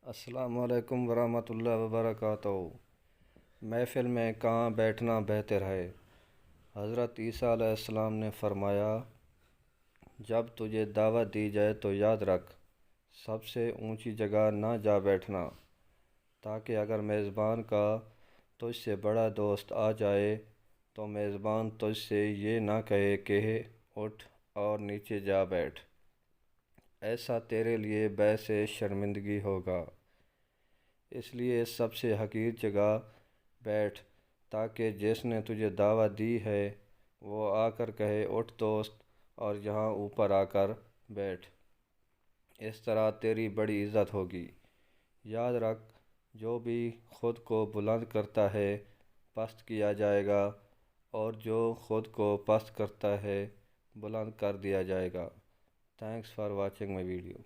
السلام علیکم ورحمۃ اللہ وبرکاتہ۔ محفل میں کہاں بیٹھنا بہتر ہے؟ حضرت عیسیٰ علیہ السلام نے فرمایا، جب تجھے دعوت دی جائے تو یاد رکھ سب سے اونچی جگہ نہ جا بیٹھنا، تاکہ اگر میزبان کا تجھ سے بڑا دوست آ جائے تو میزبان تجھ سے یہ نہ کہے کہ اٹھ اور نیچے جا بیٹھ، ایسا تیرے لیے باعث شرمندگی ہوگا۔ اس لیے سب سے حقیر جگہ بیٹھ، تاکہ جس نے تجھے دعوت دی ہے وہ آ کر کہے اٹھ دوست اور یہاں اوپر آ کر بیٹھ۔ اس طرح تیری بڑی عزت ہوگی۔ یاد رکھ، جو بھی خود کو بلند کرتا ہے پست کیا جائے گا، اور جو خود کو پست کرتا ہے بلند کر دیا جائے گا۔ Thanks for watching my video.